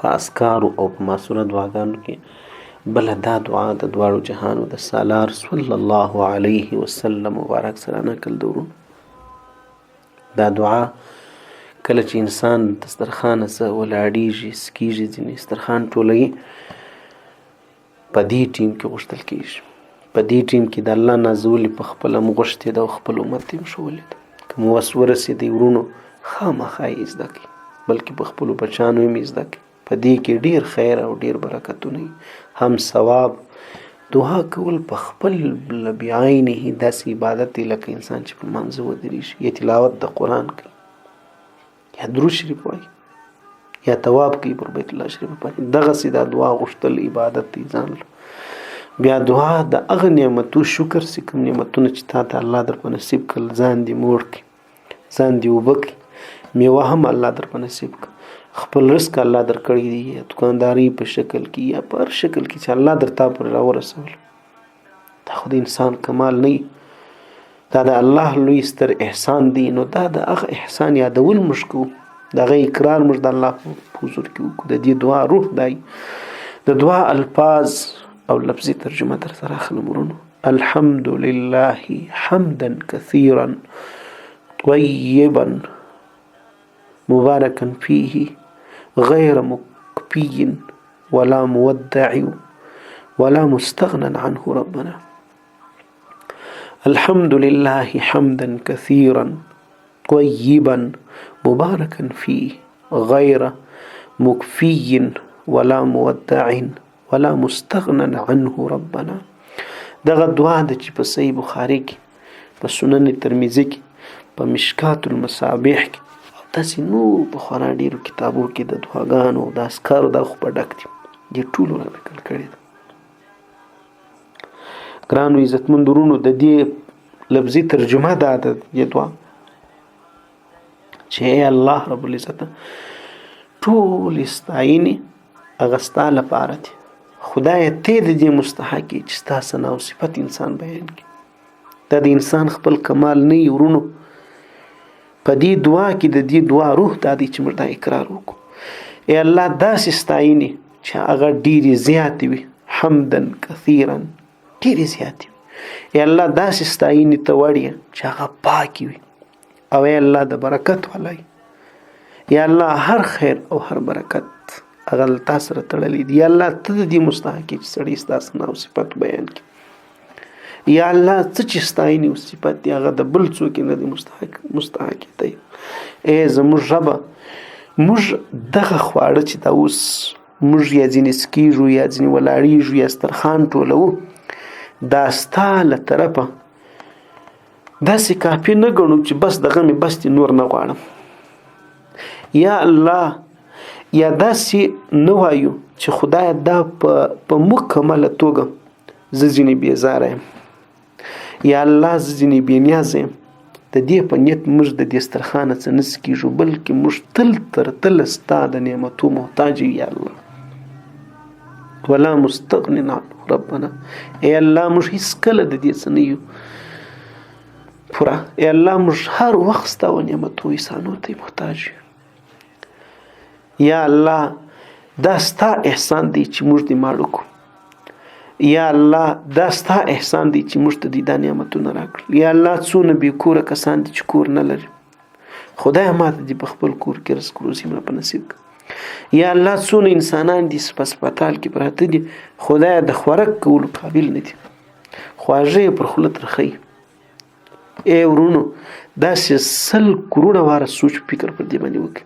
په اذکارو او په معصوره دعاګانو کې بله دا دعا د دواړو جهانو د سالار صلی الله علیه وسلم مبارک سره نقل ده ورونو. دا دعا کله چې انسان دسترخوانه څه ولاړیږي سکیږي ځینې دسترخوان ټولوي په دې ټیم کې غوښتل کیږي، په دې ټیم کې د الله نازولي په خپله م غوښتې ده او خپل امت یې ښوولې ده. که مو وس ورسېدی ورونو خامخا یې زده کړئ، بلکې په خپلو بچیانو یې زده کړئ. په دې کې ډیر خیر او ډیر برکتونه هم ثواب. دعا کول په خپل بعینه داسې عبادت دی لکه انسان چې په لمانځه ودرېږي یا تلاوت د قرآن کوي یا درود شریف وایي یا طواف کوي پر بیت الله شریف باندې. دغسې دا دعا غوښتل عبادت دی ځان له. بیا دعا د هغه نعمتو شکر چې کوم نعمتونه چې تا ته الله در په نصیب کړل، ځان دې موړ کړي، ځان دې اوبه کړي، میوه هم الله در په نصیب کړي، خپل رزق الله در کړی دی یا دکانداري په شکل کې یا په هر شکل کې چې الله در تا پر راورسول. دا خو د انسان کمال نه وي، دا د الله لوی ستر احسان دی. نو دا د هغه احسان یادول موږ کوو، د هغه اقرار موږ د الله په حضور کې وکړو. د دې دعا روح دی. د دعا الفاظ او لفظي ترجمه در سره اخلم ورونو. الحمد لله حمدا كثيرا طيبا مباركا فيه غير مكفي ولا مودع ولا مستغنى عنه ربنا. الحمد لله حمدا كثيرا طيبا مباركا فيه غير مكفي ولا مودع ولا مستغنى عنه ربنا. دغه دعا د چې په صحیح بخاري کې، په سنن ترمذي کې، په مشکات المصابیح کې او داسې نور په خورا ډېرو کتابو کې د دعاګانو او د اذکارو دا خو په ډک دي. دې ټولو را نقل کړي ده. ګرانو عزتمند ورونو، د دې لفظي ترجمه دا ده د دعا چې ای الله رب العزت ټول ستاینې هغه ستا لپاره دي. خدای ته د دې مستحق یې چې ستا ثنا او صفت انسان بیان کړي. دا د انسان خپل کمال نه وي ورونو. په دې دعا کې د دې دعا روح دا دی چې موږ دا اقرار وکړو. ای الله داسې ستاینې چې هغه ډېرې زیاتې وي، حمدا کثیرا ډېرې زیاتې وي. ای الله داسې ستاینې ته وړې چې هغه پاکې وي، او ای الله د برکت والا وي. یا الله هر خیر او هر برکت هغه له تا سره تړلی دی. یا الله ته د دې مستحق چې سړی ستا ثنا او صفت بیان کړي. یا الله څه چې ستاینې او صفت دی هغه د بل څوک نه دی مستحق دی. ای زموږ ربه، موږ دغه خواړه چې دا اوس موږ یا ځینې سکیږو یا ځینې ولاړیږو یا سترخوان ټولوو، دا ستا له طرفه داسې کافي نه ګڼو چې بس دغه مې بس دی نور نه غواړم. یا الله یا داسې نه وایو چې خدای دا په مکمله توګه زه ځینې بېزاره یم، یا الله زه ځینې بېنیازه یم. د دې په نیت موږ د دې سترخوانه څه نه سکیږو، بلکې موږ تل تر تله ستا د نعمتو محتاج یو. یا الله ولا مستغن عنه ربنا. ای الله موږ هیڅکله د دې څه نه یو پوره. ای الله موږ هر وخت ستا و نعمتو احسانو ته محتاج یو. یا الله دا ستا احسان دی چې موږ دې ماړه کړو. یا الله دا ستا احسان دی چې موږ ته دې دا نعمتونه راکړل. یا الله څونه بې کوره کسان دي چې کور نه لري، خدای ماته دې په خپل کور کې رزق روزي مړه په نصیب کړه. یا الله څونه انسانان دي په هسپتال کې پراته دي، خدای د خوراک کولو قابل نه دي، خواږه یې پر خوله ترخوي. ای ورونو داسې 100 کروڑه واره سوچ فکر پر دې باندې وکړي.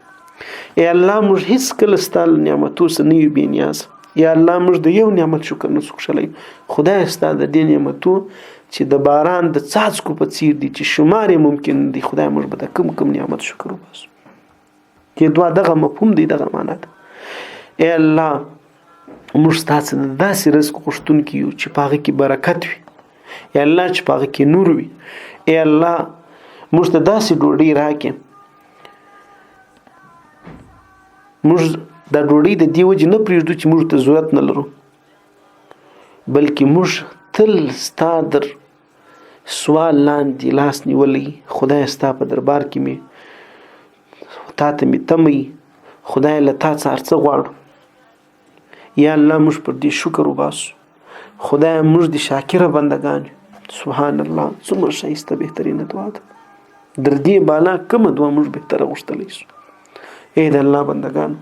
ای الله موږ هیڅکله ستا له نعمتو څه نه یو بېنیاز. یا الله موږ د یو نعمت شکر نه څو کښلی. خدای ستا د دې نعمتو چې د باران د څاڅکو په څیر دي چې شمار یې ممکن دی، خدای موږ به د کوم نعمت شکر وباسو. کې دعا دغه مفهوم دی، دغه معنا ده. ای الله موږ ستا څخه داسې رزق غوښتونکي یو چې په هغه کې برکت وي. ای الله چې په هغه کې نور وي. ای الله موږ ته داسې ډوډۍ راکړې، موږ دا ډوډۍ د دې وجې نه پرېږدو چې موږ ته ضرورت نه لرو، بلکې موږ تل ستا در سوال لاندې لاس نیولی. خدای ستا په دربار کې مې تا ته مې تمه، خدای له تا څخه هر څه غواړو. یا الله موږ پر دې شکر وباسو. خدایه موږ د شاکره بندګان یو. سبحان الله څومره ښایسته بهترینه دعا ده. در دې بالا کومه دعا موږ بهتره غوښتلی شو. ای د الله بندګانو